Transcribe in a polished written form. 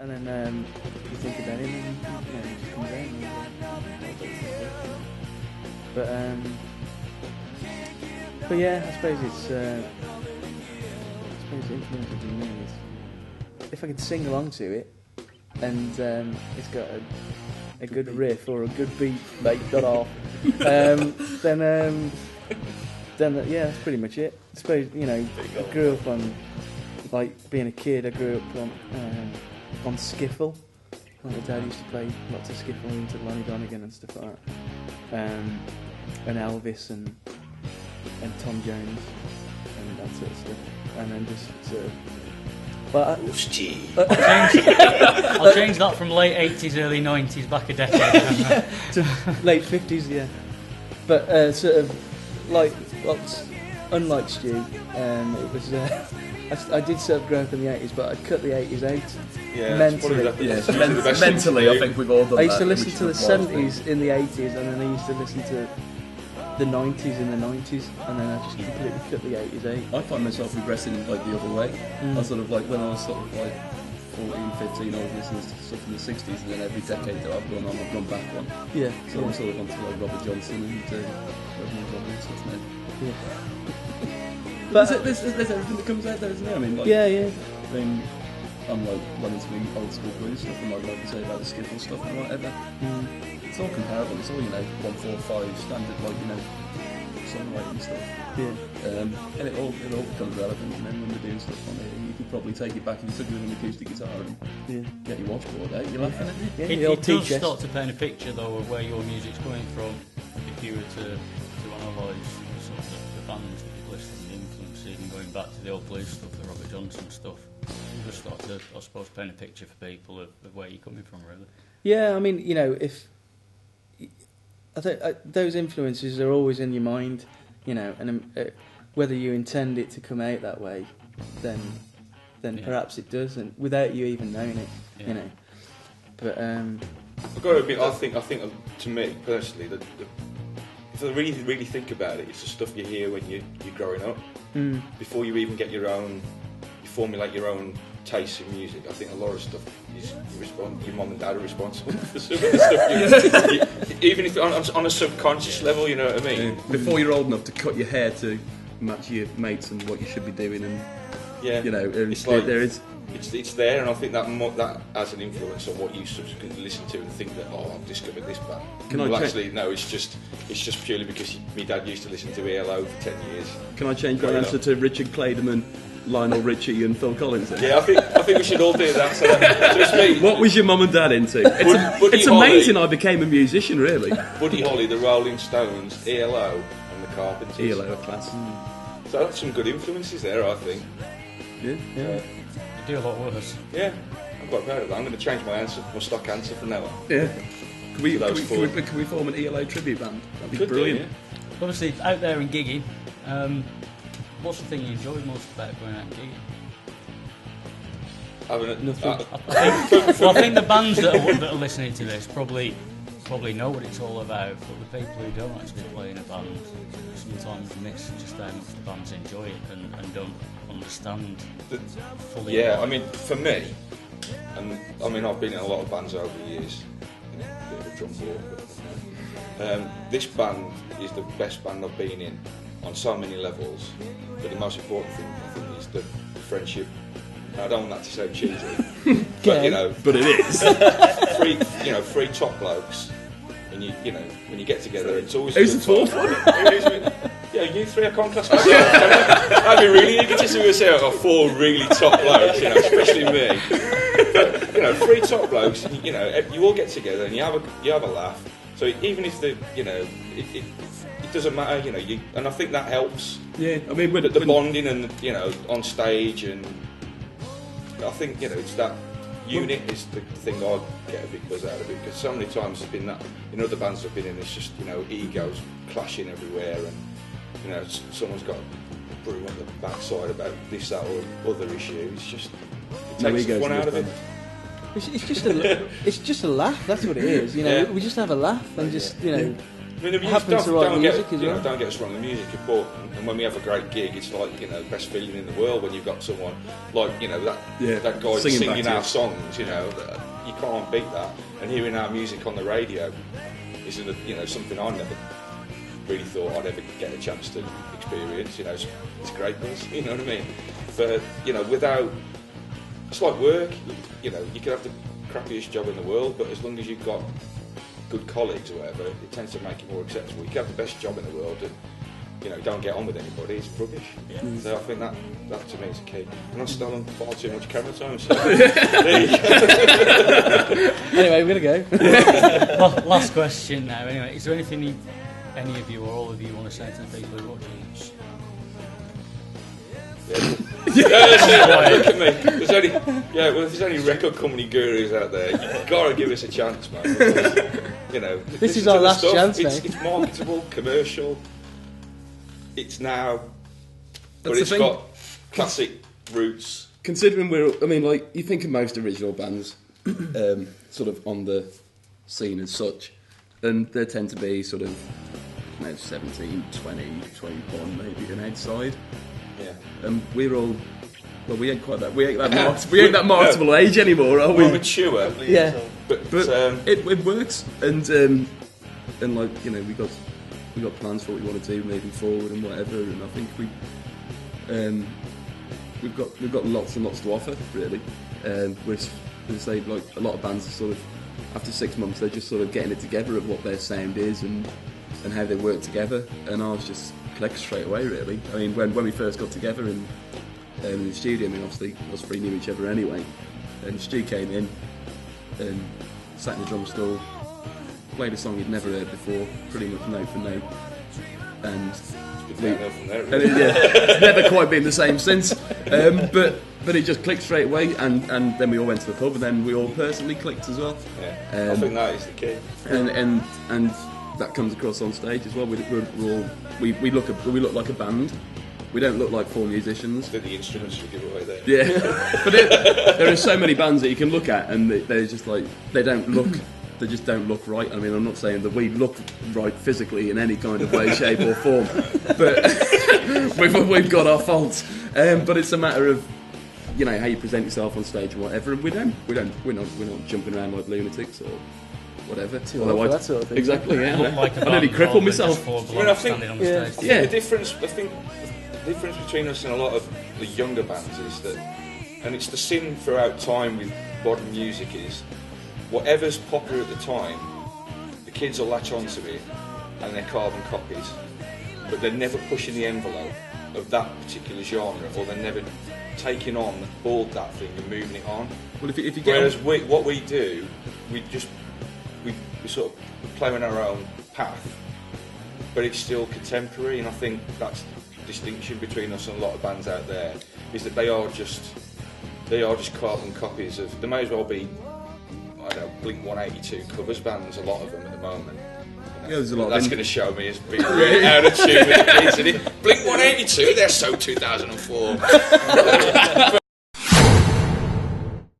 And then you think about it, and then it just comes out. But yeah, I suppose it's influences me is if I could sing along to it, and it's got a good riff or a good beat that you got off, then yeah, that's pretty much it. I suppose I grew up on, like being a kid, I grew up on skiffle. Like my dad used to play lots of skiffle into Lonnie Donegan and stuff like that, and Elvis and Tom Jones and that sort of stuff, and then just sort of. But I'll change that from late 80s, early 90s, back a decade. To late 50s, yeah. But sort of like, unlike Stu, it was. I did sort of grow up in the 80s, but I cut the 80s out. Yeah, mentally. Mentally, I think we've all done that. I used to listen to the 70s in the 80s, and then I used to listen to the 90s in the 90s, and then I just completely cut the 80s out. I find myself regressing like the other way. I sort of like when I was sort of like 14, 15, I was listening to stuff in the 60s, and then every decade that I've gone on, I've gone back one. Yeah. So I'm sort of onto like Robert Johnson and Reverend Robbie and stuff now. Yeah. But there's everything that comes out there, isn't there? I mean, like, yeah. I mean, I'm like running to me old school blues stuff, and like you say about the skiffle stuff and whatever. It's all comparable. It's all 1-4-5 standard songwriting stuff. Yeah. And it all becomes relevant. And then when we're doing stuff on it, you could probably take it back and you took it with an acoustic guitar and get your washboard out. You're laughing at me. Yeah, It does start to paint a picture though of where your music's coming from. If you were to analyse sort of the bands that you've listened to, the influences, even going back to the old blues stuff, the Robert Johnson stuff, you just start to, I suppose, paint a picture for people of where you're coming from, really. Yeah, I mean, if I think those influences are always in your mind, and whether you intend it to come out that way, then perhaps it does, and without you even knowing it, But I've got to admit, I think to me personally, that if I really think about it, it's the stuff you hear when you're growing up. Before you even get you formulate your own taste in music. I think a lot of stuff is your mum and dad are responsible for some of the stuff. Even if on a subconscious level, you know what I mean. Before you're old enough to cut your hair to match your mates and what you should be doing, and it's like, there is. It's there, and I think that has an influence on what you subsequently listen to and think that I've discovered this band. Actually, no, it's just purely because my dad used to listen to ELO for 10 years. Can I change my answer to Richard Clayderman, Lionel Richie and Phil Collins then? Yeah, I think we should all do that. So just me. What was your mum and dad into? It's amazing I became a musician, really. Buddy Holly, the Rolling Stones, ELO and the Carpenters. ELO class. So that's some good influences there, I think. Yeah. You do a lot worse. Yeah, I'm quite proud of that. I'm going to change my stock answer from now on. Yeah. Can we form an ELO tribute band? That'd be brilliant. Yeah. Obviously, out there and gigging, what's the thing you enjoy most about going out and gigging? Nothing. I think the bands that are listening to this probably know what it's all about, but the people who don't actually play in a band sometimes miss just how much the bands enjoy it and don't understand fully. Yeah, I mean, for me, and I mean, I've been in a lot of bands over the years, a bit of a drum ball, but this band is the best band I've been in on so many levels, but the most important thing I think is the friendship. Now, I don't want that to sound cheesy, but it is. Three top blokes, and when you get together, it's always. Who's the fourth one? Yeah, you three are Conclass. I'd be really eager to see us out of four really top blokes, especially me. But three top blokes, and, you all get together and you have a laugh. So even if it doesn't matter, and I think that helps. Yeah, I mean, the bonding and on stage, and I think it's that unit is the thing I get a big buzz out of it, because so many times there's been that in other bands I've been in, it's just egos clashing everywhere, and someone's got a brew on the backside about this, that, or other issue. It's just it takes the fun out of it. It's just a laugh. That's what it is. We just have a laugh and just I mean, the music, happen to write music as well. Don't get us wrong, the music is important, and when we have a great gig, it's like, you know, the best feeling in the world when you've got someone like, you know, that guy singing our songs, you know, you can't beat that. And hearing our music on the radio is, you know, something I never really thought I'd ever get a chance to experience. You know, it's great buzz, you know what I mean? But, you know, it's like work, you know, you could have the crappiest job in the world, but as long as you've got good colleagues or whatever, it tends to make it more acceptable. You can have the best job in the world and, you know, don't get on with anybody, it's rubbish. Yeah. So I think that to me is the key. And I've stolen far too much camera time, so there you go. Anyway, we're going to go. Last question now, anyway. Is there anything any of you or all of you want to say to the people who are watching this? Look at me. If there's any record company gurus out there, you've got to give us a chance, man. Because, you know, this is our last chance, mate. It's marketable, commercial. It's now, but it's got classic roots. Considering you think of most original bands, sort of on the scene as such, and there tend to be sort of, 17, 20, 21 maybe an outside. Yeah. We're all, well, we ain't quite that. We ain't that marketable age anymore, are we? We're mature. Yeah. But it works, and like, you know, we got plans for what we want to do moving forward and whatever, and I think we've got lots and lots to offer, really. We're, as I say, like a lot of bands are sort of, after 6 months, they're just sort of getting it together of what their sound is and how they work together, and ours just clicks straight away, really. I mean, when we first got together in the studio, I mean, obviously us three knew each other anyway, and Stu came in and sat in the drum stall, played a song he'd never heard before, pretty much note for note, and it's never quite been the same since. But it just clicked straight away, and then we all went to the pub, and then we all personally clicked as well. Yeah, I think that is the key. And that comes across on stage as well. We look like a band. We don't look like four musicians. The instruments we give away there. Yeah, but there are so many bands that you can look at, and they're just like, they just don't look right. I mean, I'm not saying that we look right physically in any kind of way, shape or form, but we've got our faults. But it's a matter of, you know, how you present yourself on stage and whatever. And we're not jumping around like lunatics or whatever. That sort of thing. Exactly. Yeah. Like I nearly crippled myself. I think the difference between us and a lot of the younger bands is that, and it's the sin throughout time with modern music, is whatever's popular at the time, the kids will latch onto it and they're carbon copies, but they're never pushing the envelope of that particular genre, or they're never taking on board that thing and moving it on. Well, if you get whereas what we do, we sort of play on our own path, but it's still contemporary, and I think that's the distinction between us and a lot of bands out there, is that they are just carbon copies of, they may as well be, I don't know, Blink 182 covers bands, a lot of them at the moment. You know, yeah, there's a lot that's going to show me as being really out of tune with the kids, isn't it? Blink 182, they're so 2004.